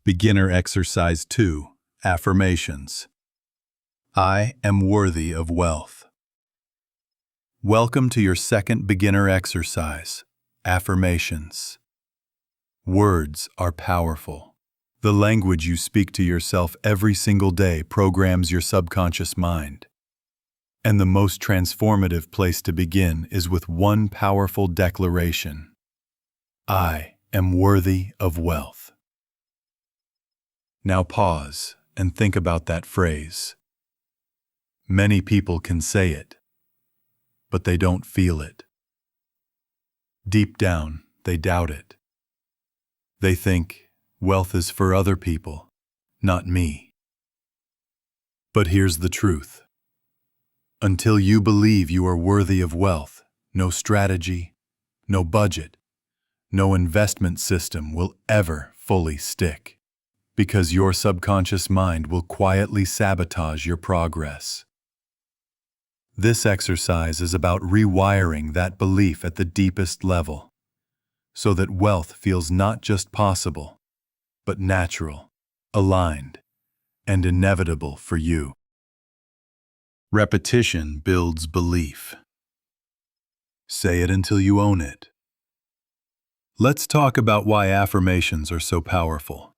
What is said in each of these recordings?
Beginner Exercise 2, Affirmations. I am worthy of wealth. Welcome to your second beginner exercise, Affirmations. Words are powerful. The language you speak to yourself every single day programs your subconscious mind. And the most transformative place to begin is with one powerful declaration. I am worthy of wealth. Now pause and think about that phrase. Many people can say it, but they don't feel it. Deep down, they doubt it. They think, wealth is for other people, not me. But here's the truth. Until you believe you are worthy of wealth, no strategy, no budget, no investment system will ever fully stick. Because your subconscious mind will quietly sabotage your progress. This exercise is about rewiring that belief at the deepest level, so that wealth feels not just possible, but natural, aligned, and inevitable for you. Repetition builds belief. Say it until you own it. Let's talk about why affirmations are so powerful.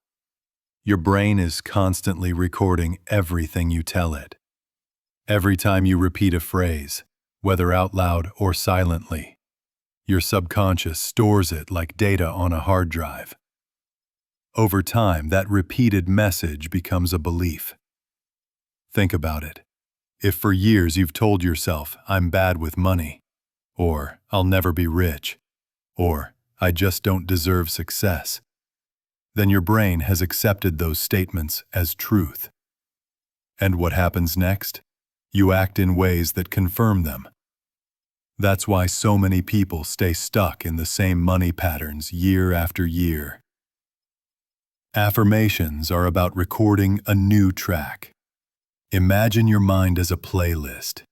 Your brain is constantly recording everything you tell it. Every time you repeat a phrase, whether out loud or silently, your subconscious stores it like data on a hard drive. Over time, that repeated message becomes a belief. Think about it. If for years you've told yourself, I'm bad with money, or I'll never be rich, or I just don't deserve success, then your brain has accepted those statements as truth. And what happens next? You act in ways that confirm them. That's why so many people stay stuck in the same money patterns year after year. Affirmations are about recording a new track. Imagine your mind as a playlist.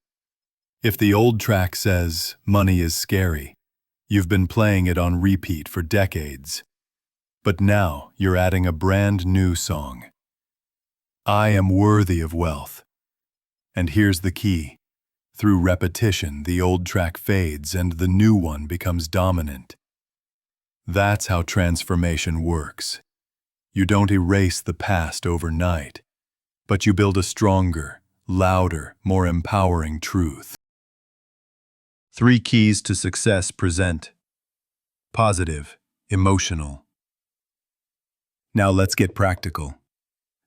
If the old track says, money is scary, you've been playing it on repeat for decades. But now you're adding a brand new song. I am worthy of wealth. And here's the key. Through repetition, the old track fades and the new one becomes dominant. That's how transformation works. You don't erase the past overnight, but you build a stronger, louder, more empowering truth. 3 keys to success present. Positive, emotional. Now let's get practical.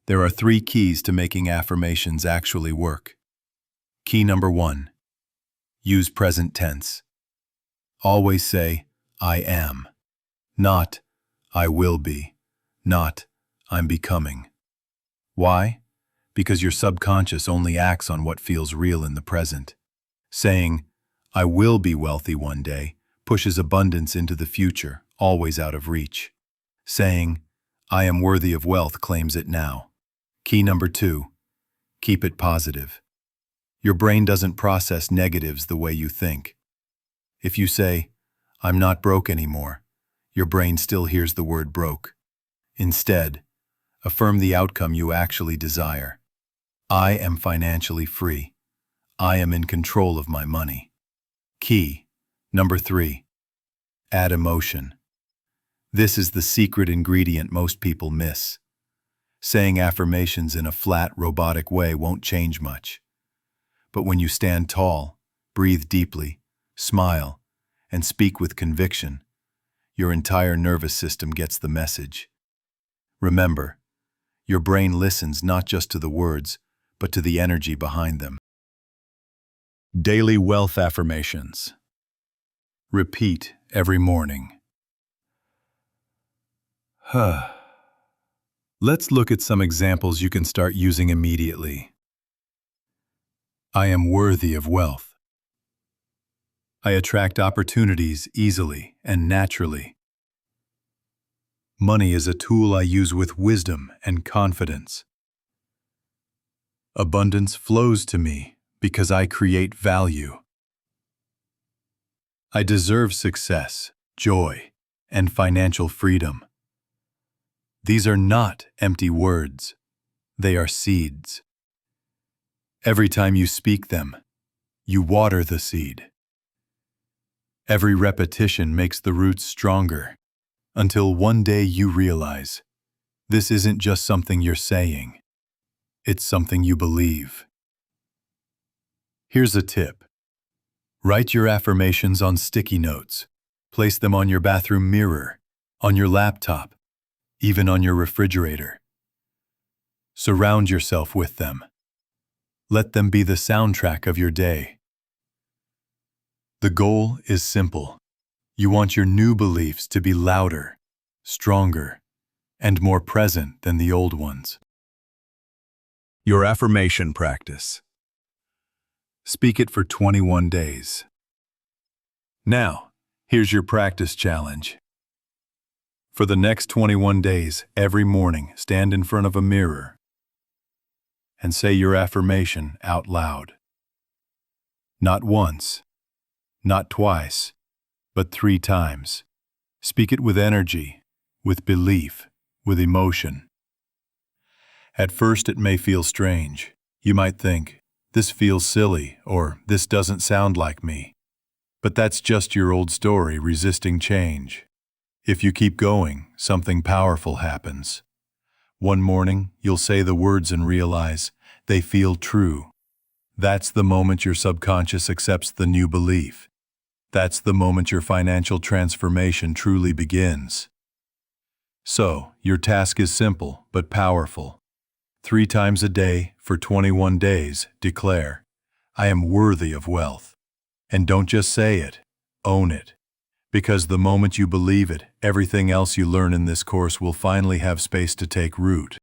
There are 3 keys to making affirmations actually work. Key number 1. Use present tense. Always say, I am. Not, I will be. Not, I'm becoming. Why? Because your subconscious only acts on what feels real in the present. Saying, I will be wealthy one day, pushes abundance into the future, always out of reach. Saying, I am worthy of wealth claims it now. Key number 2. Keep it positive. Your brain doesn't process negatives the way you think. If you say, I'm not broke anymore, your brain still hears the word broke. Instead, affirm the outcome you actually desire. I am financially free. I am in control of my money. Key number 3. Add emotion. This is the secret ingredient most people miss. Saying affirmations in a flat, robotic way won't change much. But when you stand tall, breathe deeply, smile, and speak with conviction, your entire nervous system gets the message. Remember, your brain listens not just to the words, but to the energy behind them. Daily wealth affirmations. Repeat every morning. Let's look at some examples you can start using immediately. I am worthy of wealth. I attract opportunities easily and naturally. Money is a tool I use with wisdom and confidence. Abundance flows to me because I create value. I deserve success, joy, and financial freedom. These are not empty words. They are seeds. Every time you speak them, you water the seed. Every repetition makes the roots stronger, until one day you realize this isn't just something you're saying, it's something you believe. Here's a tip. Write your affirmations on sticky notes. Place them on your bathroom mirror, on your laptop, even on your refrigerator. Surround yourself with them. Let them be the soundtrack of your day. The goal is simple. You want your new beliefs to be louder, stronger, and more present than the old ones. Your affirmation practice. Speak it for 21 days. Now, here's your practice challenge. For the next 21 days, every morning, stand in front of a mirror and say your affirmation out loud. Not once, not twice, but 3 times. Speak it with energy, with belief, with emotion. At first it may feel strange. You might think, this feels silly, or this doesn't sound like me. But that's just your old story resisting change. If you keep going, something powerful happens. One morning, you'll say the words and realize they feel true. That's the moment your subconscious accepts the new belief. That's the moment your financial transformation truly begins. So, your task is simple but powerful. 3 times a day for 21 days, declare, I am worthy of wealth. And don't just say it, own it. Because the moment you believe it, everything else you learn in this course will finally have space to take root.